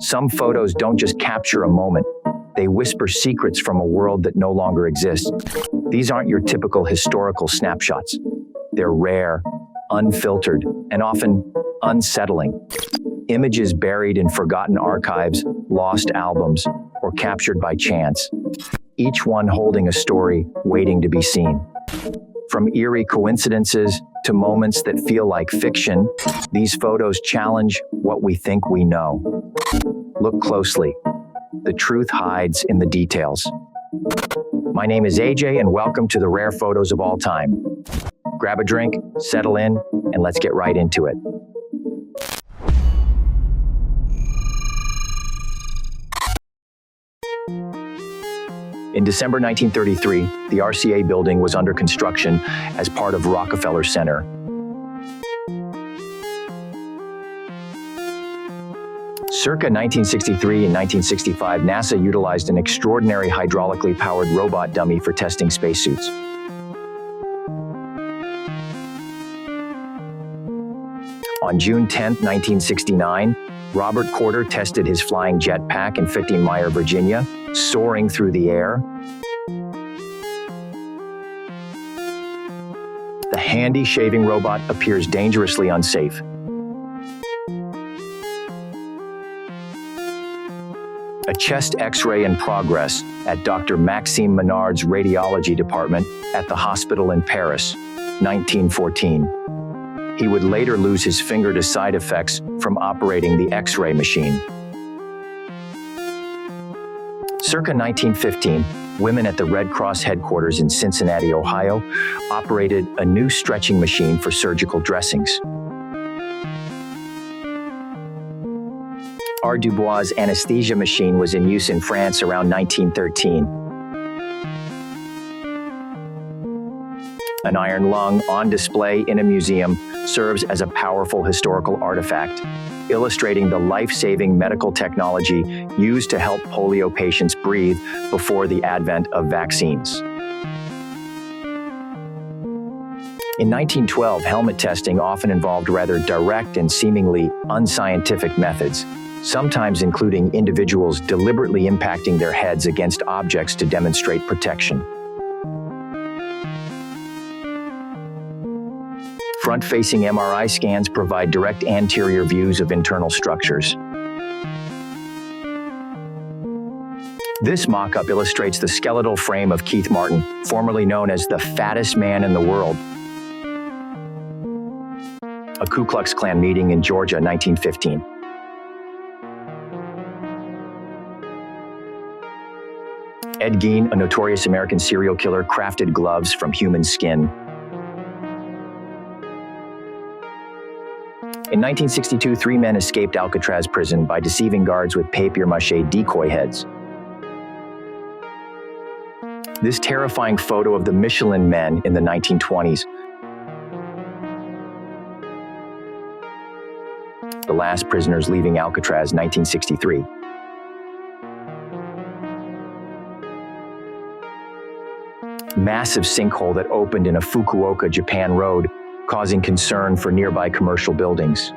Some photos don't just capture a moment, they whisper secrets from a world that no longer exists. These aren't your typical historical snapshots. They're rare, unfiltered, and often unsettling. Images buried in forgotten archives, lost albums, or captured by chance. Each one holding a story waiting to be seen. From eerie coincidences to moments that feel like fiction, these photos challenge what we think we know. Look closely. The truth hides in the details. My name is AJ, and welcome to the rare photos of all time. Grab a drink, settle in, and let's get right into it. In December 1933, the RCA building was under construction as part of Rockefeller Center. Circa 1963 and 1965, NASA utilized an extraordinary hydraulically powered robot dummy for testing spacesuits. On June 10, 1969, Robert Corder tested his flying jetpack in 15 Mile, Virginia, soaring through the air. The handy shaving robot appears dangerously unsafe. A chest X-ray in progress at Dr. Maxime Menard's radiology department at the hospital in Paris, 1914. He would later lose his finger to side effects from operating the X-ray machine. Circa 1915, women at the Red Cross headquarters in Cincinnati, Ohio, operated a new stretching machine for surgical dressings. R. Dubois' anesthesia machine was in use in France around 1913. An iron lung on display in a museum serves as a powerful historical artifact, illustrating the life-saving medical technology used to help polio patients breathe before the advent of vaccines. In 1912, helmet testing often involved rather direct and seemingly unscientific methods, sometimes including individuals deliberately impacting their heads against objects to demonstrate protection. Front-facing MRI scans provide direct anterior views of internal structures. This mock-up illustrates the skeletal frame of Keith Martin, formerly known as the fattest man in the world. A Ku Klux Klan meeting in Georgia, 1915. Ed Gein, a notorious American serial killer, crafted gloves from human skin. In 1962, 3 men escaped Alcatraz prison by deceiving guards with papier-mâché decoy heads. This terrifying photo of the Michelin Men in the 1920s. The last prisoners leaving Alcatraz, 1963. Massive sinkhole that opened in a Fukuoka, Japan road, causing concern for nearby commercial buildings.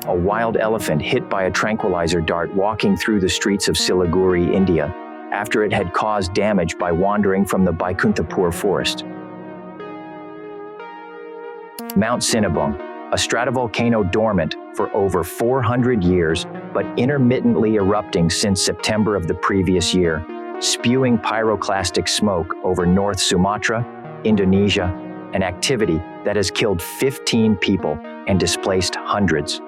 A wild elephant hit by a tranquilizer dart walking through the streets of Siliguri, India, after it had caused damage by wandering from the Baikunthapur forest. Mount Sinabung, a stratovolcano dormant for over 400 years, but intermittently erupting since September of the previous year, spewing pyroclastic smoke over North Sumatra, Indonesia, an activity that has killed 15 people and displaced hundreds.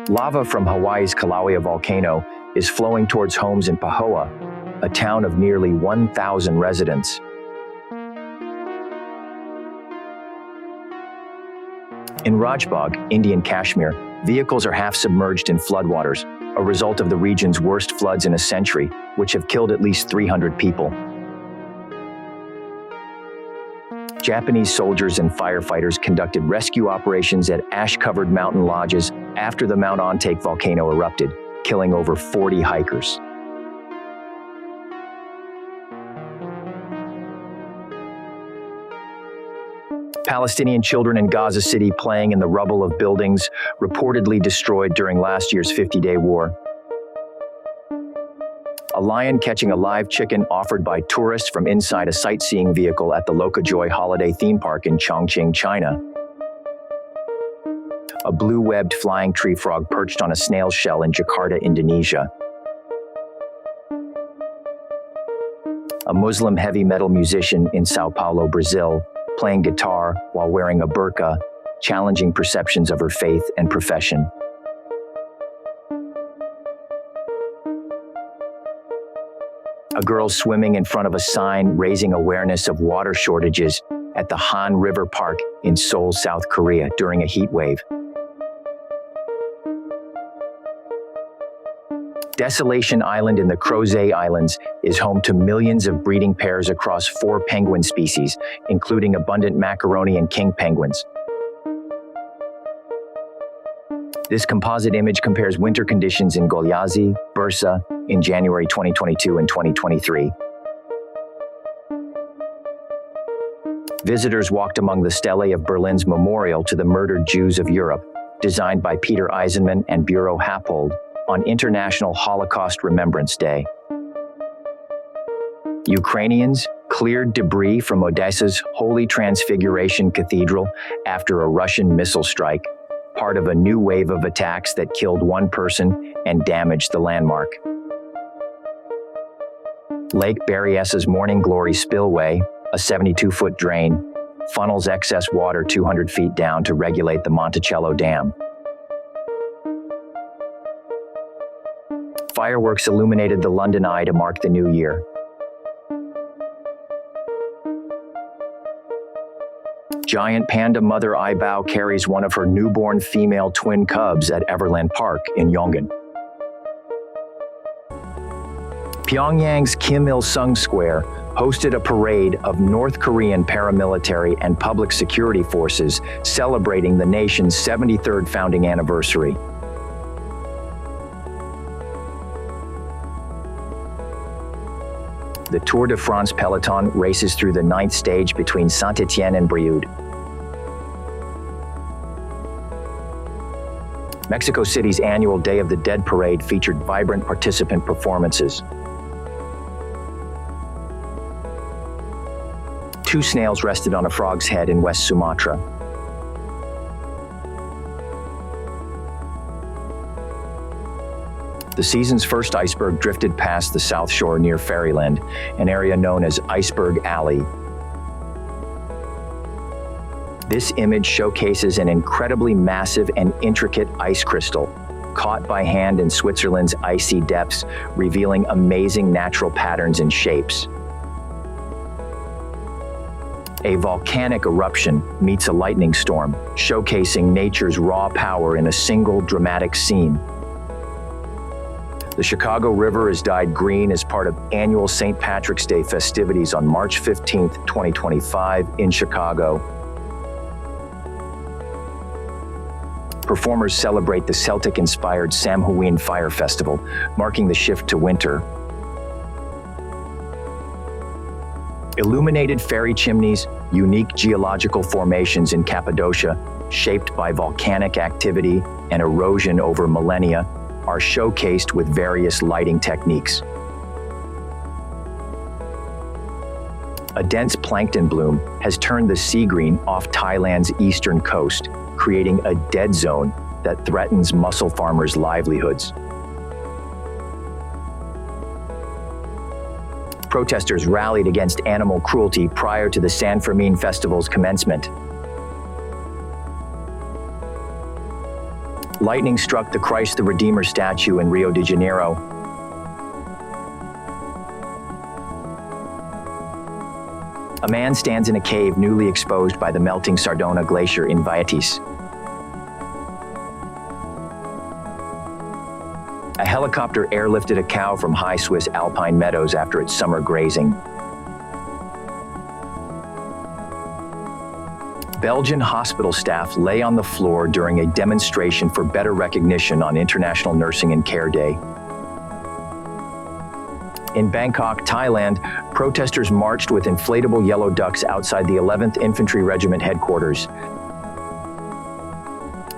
Lava from Hawaii's Kilauea volcano is flowing towards homes in Pahoa, a town of nearly 1,000 residents. In Rajbagh, Indian Kashmir, vehicles are half submerged in floodwaters, a result of the region's worst floods in a century, which have killed at least 300 people. Japanese soldiers and firefighters conducted rescue operations at ash-covered mountain lodges after the Mount Ontake volcano erupted, killing over 40 hikers. Palestinian children in Gaza City playing in the rubble of buildings reportedly destroyed during last year's 50-day war. A lion catching a live chicken offered by tourists from inside a sightseeing vehicle at the Lokajoy holiday theme park in Chongqing, China. A blue-webbed flying tree frog perched on a snail shell in Jakarta, Indonesia. A Muslim heavy metal musician in Sao Paulo, Brazil, playing guitar while wearing a burqa, challenging perceptions of her faith and profession. A girl swimming in front of a sign raising awareness of water shortages at the Han River Park in Seoul, South Korea during a heat wave. Desolation Island in the Crozet Islands is home to millions of breeding pairs across 4 penguin species, including abundant macaroni and king penguins. This composite image compares winter conditions in Goliazi, Bursa, in January 2022 and 2023. Visitors walked among the stelae of Berlin's memorial to the murdered Jews of Europe, designed by Peter Eisenman and Bureau Happold, on International Holocaust Remembrance Day. Ukrainians cleared debris from Odessa's Holy Transfiguration Cathedral after a Russian missile strike, part of a new wave of attacks that killed 1 person and damaged the landmark. Lake Berryessa's Morning Glory Spillway, a 72-foot drain, funnels excess water 200 feet down to regulate the Monticello Dam. Fireworks illuminated the London Eye to mark the new year. Giant panda mother Aibao carries one of her newborn female twin cubs at Everland Park in Yongin. Pyongyang's Kim Il-sung Square hosted a parade of North Korean paramilitary and public security forces celebrating the nation's 73rd founding anniversary. The Tour de France peloton races through the 9th stage between Saint-Étienne and Brioude. Mexico City's annual Day of the Dead parade featured vibrant participant performances. 2 snails rested on a frog's head in West Sumatra. The season's first iceberg drifted past the South Shore near Fairyland, an area known as Iceberg Alley. This image showcases an incredibly massive and intricate ice crystal, caught by hand in Switzerland's icy depths, revealing amazing natural patterns and shapes. A volcanic eruption meets a lightning storm, showcasing nature's raw power in a single dramatic scene. The Chicago River is dyed green as part of annual St. Patrick's Day festivities on March 15, 2025 in Chicago. Performers celebrate the Celtic-inspired Samhain Fire Festival, marking the shift to winter. Illuminated fairy chimneys, unique geological formations in Cappadocia, shaped by volcanic activity and erosion over millennia, are showcased with various lighting techniques. A dense plankton bloom has turned the sea green off Thailand's eastern coast, creating a dead zone that threatens mussel farmers' livelihoods. Protesters rallied against animal cruelty prior to the San Fermin Festival's commencement. Lightning struck the Christ the Redeemer statue in Rio de Janeiro. A man stands in a cave newly exposed by the melting Sardona Glacier in Vaiatis. A helicopter airlifted a cow from high Swiss alpine meadows after its summer grazing. Belgian hospital staff lay on the floor during a demonstration for better recognition on International Nursing and Care Day. In Bangkok, Thailand, protesters marched with inflatable yellow ducks outside the 11th Infantry Regiment headquarters.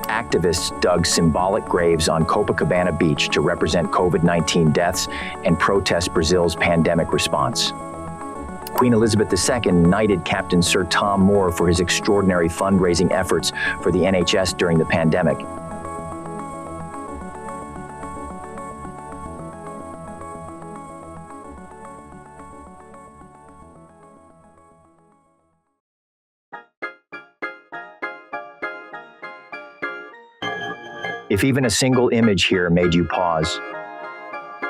Activists dug symbolic graves on Copacabana Beach to represent COVID-19 deaths and protest Brazil's pandemic response. Queen Elizabeth II knighted Captain Sir Tom Moore for his extraordinary fundraising efforts for the NHS during the pandemic. If even a single image here made you pause,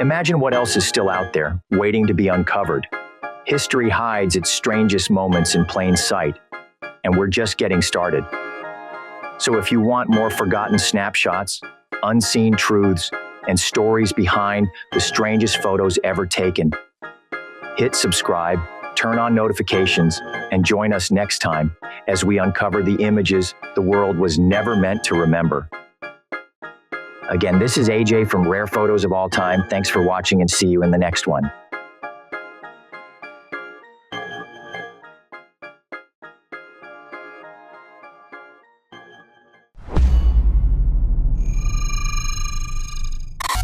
imagine what else is still out there, waiting to be uncovered. History hides its strangest moments in plain sight, and we're just getting started. So if you want more forgotten snapshots, unseen truths, and stories behind the strangest photos ever taken, hit subscribe, turn on notifications, and join us next time as we uncover the images the world was never meant to remember. Again, this is AJ from Rare Photos of All Time. Thanks for watching and see you in the next one.